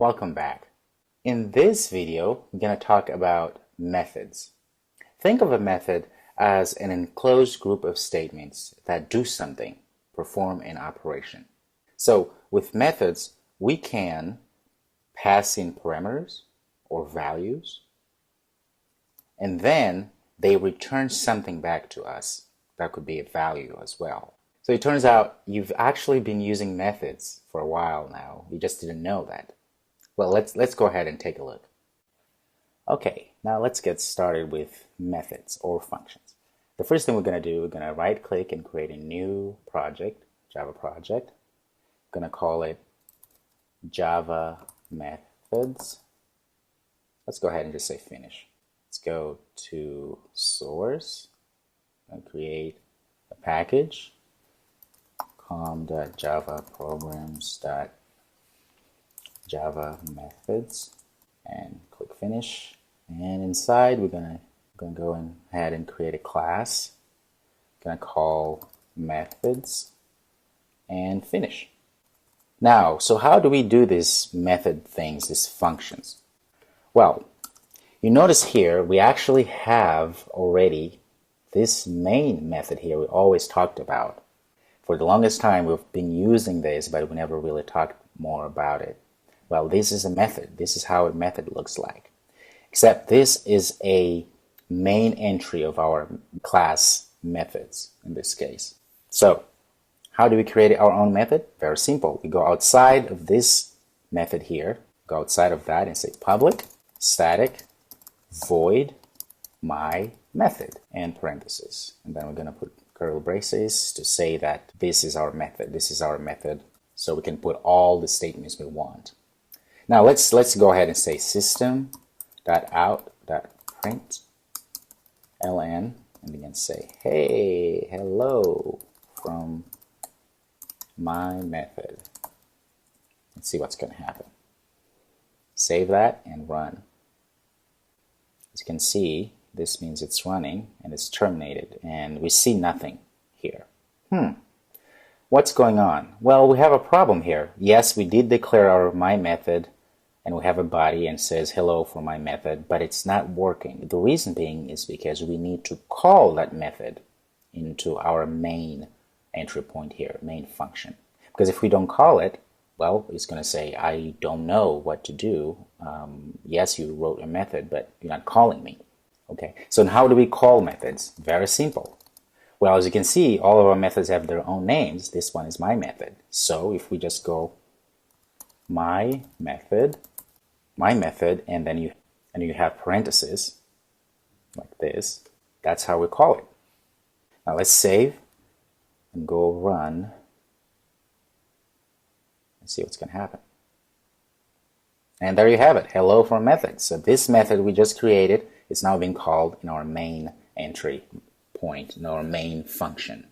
Welcome back. In this video, we're going to talk about methods. Think of a method as an enclosed group of statements that do something, perform an operation. So with methods, we can pass in parameters or values, and then they return something back to us. That could be a value as well. So it turns out you've actually been using methods for a while now. You just didn't know that. Well, let's go ahead and take a look. Okay, now let's get started with methods or functions. The first thing we're going to do, we're going to right click and create a new project, Java project. I'm going to call it Java Methods. Let's go ahead and just say finish. Let's go to source and create a package, com.javaprograms.java methods, and click finish. And inside we're gonna go ahead and create a class. Gonna call methods and finish. Now, so how do we do these method things, these functions? Well, you notice here we actually have already this main method here we always talked about. For the longest time we've been using this, but we never really talked more about it. Well, this is a method. This is how a method looks like. Except this is a main entry of our class methods in this case. So, how do we create our own method? Very simple. We go outside of this method here, go outside of that and say public static void my method and parentheses. And then we're going to put curly braces to say that this is our method. This is our method. So we can put all the statements we want. Now let's go ahead and say system.out.println and again say, hey, hello from my method. Let's see what's going to happen. Save that and run. As you can see, this means it's running and it's terminated, and we see nothing here. What's going on? Well, we have a problem here. Yes, we did declare our my method, and we have a body and says hello for my method, but it's not working. The reason being is because we need to call that method into our main entry point here, main function. Because if we don't call it, well, it's going to say, I don't know what to do. Yes, you wrote a method, but you're not calling me. Okay, so how do we call methods? Very simple. Well, as you can see, all of our methods have their own names. This one is my method. So if we just go my method, and then you have parentheses like this, that's how we call it. Now let's save and go run and see what's going to happen. And there you have it, hello from method. So this method we just created is now being called in our main entry point, in our main function.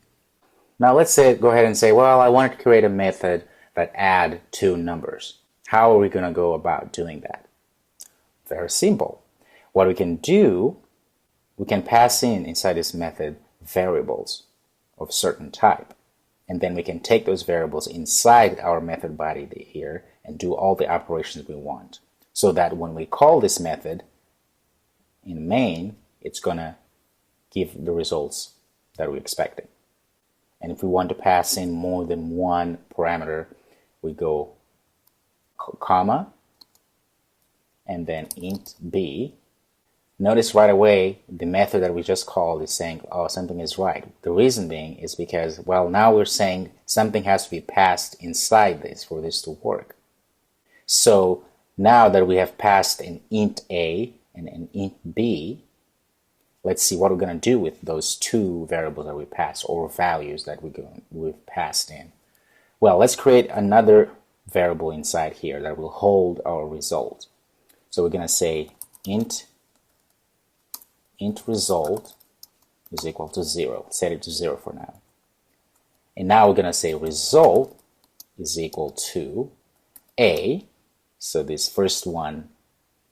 Now let's go ahead and say, well, I wanted to create a method that add two numbers. How are we going to go about doing that? Very simple. What we can do, we can pass inside this method variables of certain type. And then we can take those variables inside our method body here and do all the operations we want. So that when we call this method in main, it's going to give the results that we're expecting. And if we want to pass in more than one parameter, we go comma and then int b. Notice right away the method that we just called is saying, oh, something is right. The reason being is because, well, now we're saying something has to be passed inside this for this to work. So now that we have passed an int a and an int b, let's see what we're going to do with those two variables that we passed, or values that we've passed in. Well, let's create another variable inside here that will hold our result. So we're going to say int result is equal to 0. Set it to 0 for now. And now we're going to say result is equal to a, so this first one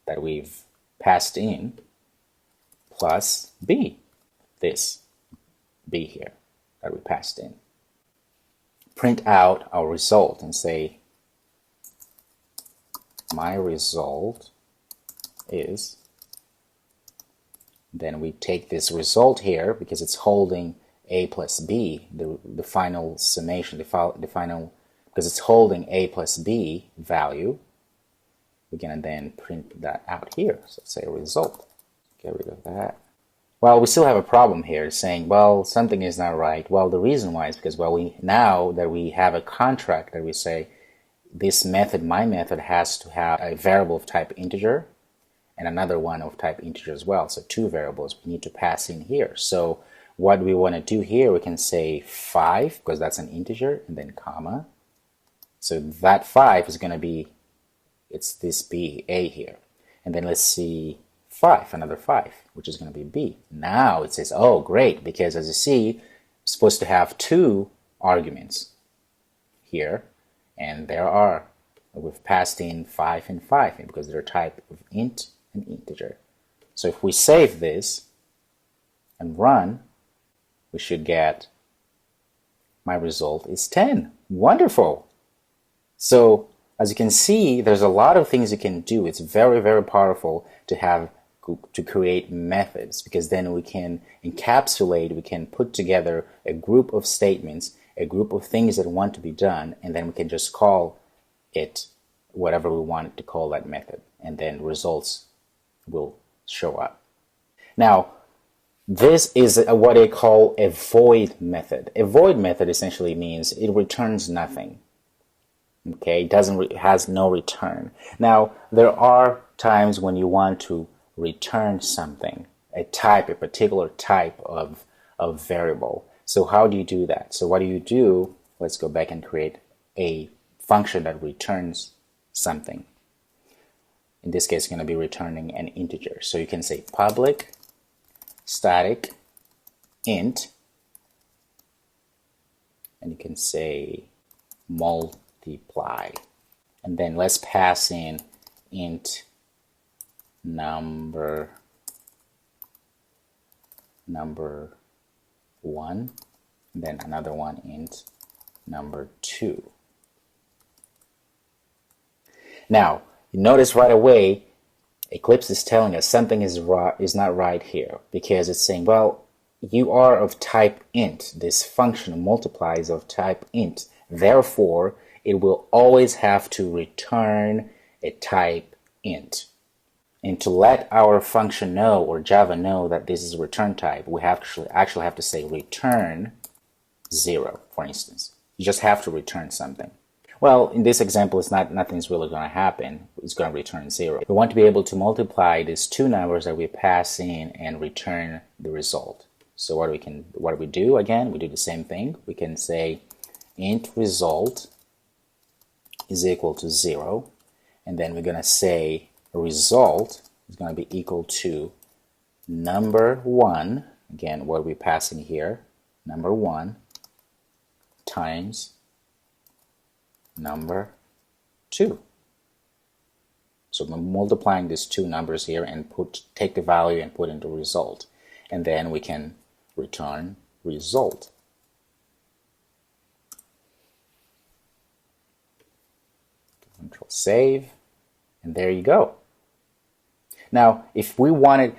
that we've passed in, plus b, this b here that we passed in. Print out our result and say my result is, then we take this result here because it's holding a plus b, the final summation, the final, because it's holding a plus b value, we're going to then print that out here. So say result. Get rid of that. Well, we still have a problem here saying, well, something is not right. Well, the reason why is because, well, now that we have a contract that we say this method, my method, has to have a variable of type integer and another one of type integer as well. So two variables we need to pass in here. So what we want to do here, we can say 5 because that's an integer, and then comma. So that 5 is going to be, it's this b, a here. And then let's see 5, another 5, which is going to be b. Now it says, oh, great, because as you see, it's supposed to have two arguments here, and there are. We've passed in 5 and 5 because they're type of int and integer. So if we save this and run, we should get my result is 10. Wonderful. So as you can see, there's a lot of things you can do. It's very, very powerful to create methods, because then we can encapsulate, we can put together a group of statements, a group of things that want to be done, and then we can just call it whatever we want to call that method, and then results will show up. Now, this is what they call a void method. A void method essentially means it returns nothing. Okay, it has no return. Now, there are times when you want to return something, a particular type of variable. So how do you do that? So what do you do? Let's go back and create a function that returns something. In this case, it's going to be returning an integer. So you can say public static int, and you can say multiply, and then let's pass in int number 1, and then another one int number 2. Now you notice right away Eclipse is telling us something is not right here, because it's saying, well, you are of type int. This function multiplies of type int, therefore it will always have to return a type int. And to let our function know, or Java know, that this is a return type, we actually have to say return 0, for instance. You just have to return something. Well, in this example, nothing's really going to happen. It's going to return 0. We want to be able to multiply these two numbers that we pass in and return the result. So what do we do again? We do the same thing. We can say int result is equal to 0, and then we're going to say result is going to be equal to number 1, again, what are we passing here? Number 1 times number 2. So we're multiplying these two numbers here and take the value and put into result, and then we can return result. Control save, and there you go. Now, if we wanted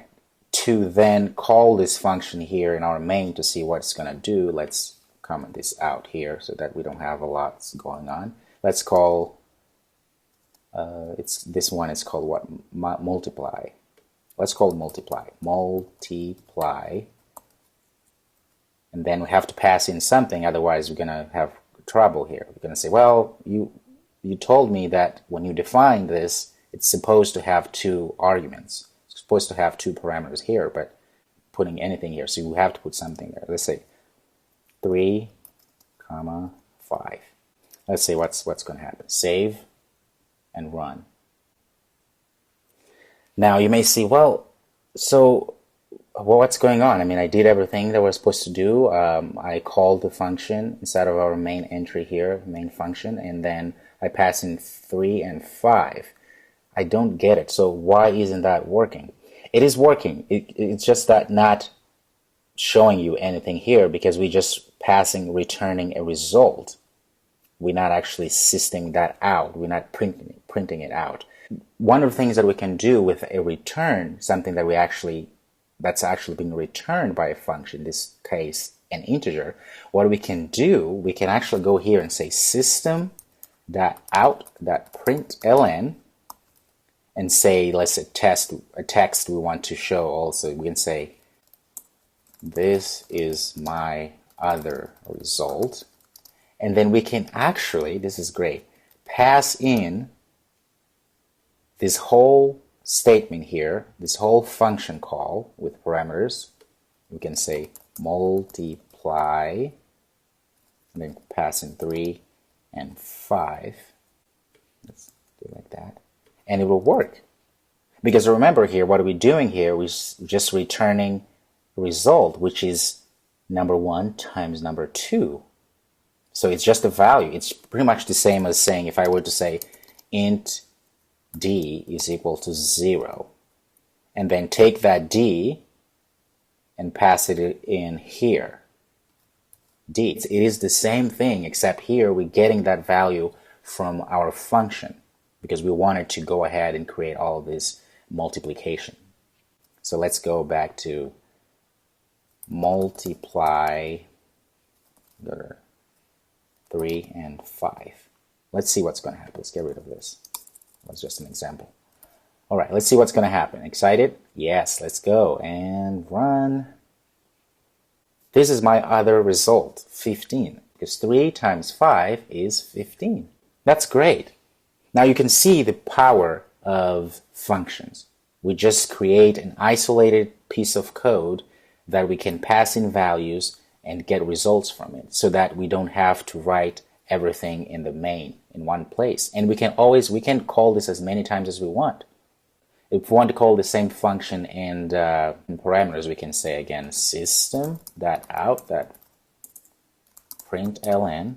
to then call this function here in our main to see what it's going to do, let's comment this out here so that we don't have a lot going on. Let's call this one is called what? Multiply. Let's call it multiply. Multiply, and then we have to pass in something, otherwise we're going to have trouble here. We're going to say, well, you told me that when you define this, it's supposed to have two arguments. It's supposed to have two parameters here, but putting anything here, so you have to put something there. Let's say 3, 5. Let's see what's going to happen. Save and run. Now you may see, well, so what's going on? I mean, I did everything that we're supposed to do. I called the function inside of our main entry here, main function, and then I pass in 3 and 5. I don't get it. So why isn't that working? It is working. It's just that not showing you anything here, because we're just returning a result. We're not actually systeming that out. We're not printing it out. One of the things that we can do with a return, something that that's actually being returned by a function, in this case an integer, what we can do, we can actually go here and say system.out.println and say, let's say a text we want to show also. We can say, this is my other result. And then we can actually, this is great, pass in this whole statement here, this whole function call with parameters. We can say multiply, and then pass in 3 and 5. Let's do it like that. And it will work. Because remember here, what are we doing here? We're just returning a result, which is number 1 times number 2. So it's just a value. It's pretty much the same as saying, if I were to say int d is equal to 0, and then take that d and pass it in here. D. It is the same thing, except here we're getting that value from our function because we wanted to go ahead and create all of this multiplication. So let's go back to multiply 3 and 5. Let's see what's going to happen. Let's get rid of this. That's just an example. All right, let's see what's going to happen. Excited? Yes, let's go and run. This is my other result, 15, because 3 times 5 is 15. That's great. Now you can see the power of functions. We just create an isolated piece of code that we can pass in values and get results from it so that we don't have to write everything in the main in one place. And we can call this as many times as we want. If we want to call the same function in parameters, we can say again system.out.println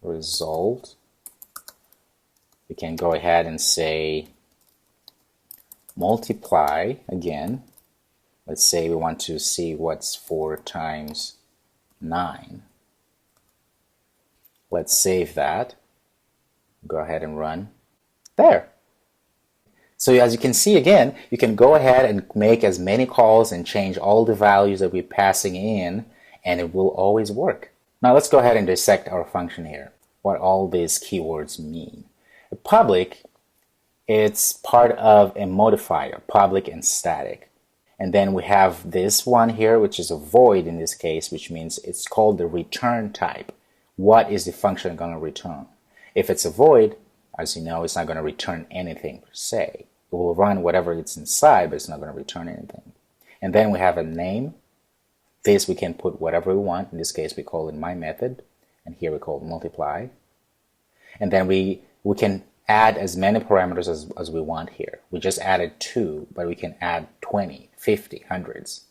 result. We can go ahead and say multiply again. Let's say we want to see what's 4 times 9. Let's save that. Go ahead and run. There. So as you can see again, you can go ahead and make as many calls and change all the values that we're passing in, and it will always work. Now let's go ahead and dissect our function here, what all these keywords mean. A public, it's part of a modifier, public and static. And then we have this one here, which is a void in this case, which means it's called the return type. What is the function going to return? If it's a void, as you know, it's not going to return anything per se. It will run whatever it's inside, but it's not going to return anything. And then we have a name. This we can put whatever we want. In this case, we call it my method, and here we call it multiply. And then we can add as many parameters as we want here. We just added 2, but we can add 20, 50, hundreds.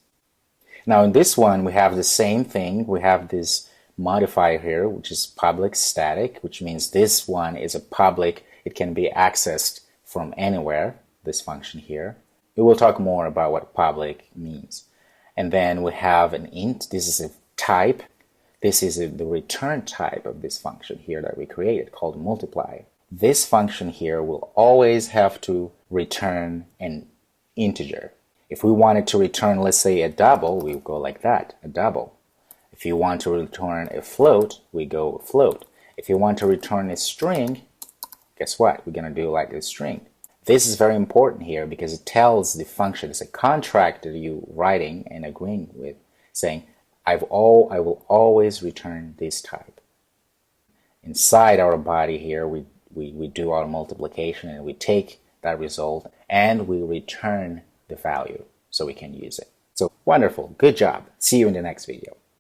Now in this one, we have the same thing. We have this modifier here, which is public static, which means this one is a public. It can be accessed from anywhere, this function here. We will talk more about what public means. And then we have an int. This is a type. This is the return type of this function here that we created called multiply. This function here will always have to return an integer. If we wanted to return, let's say, a double, we go like that, a double. If you want to return a float, we go float. If you want to return a string, guess what? We're going to do like a string. This is very important here because it tells the function, it's a contract that you're writing and agreeing with, saying, I will always return this type. Inside our body here, we do our multiplication and we take that result and we return the value so we can use it. So wonderful. Good job. See you in the next video.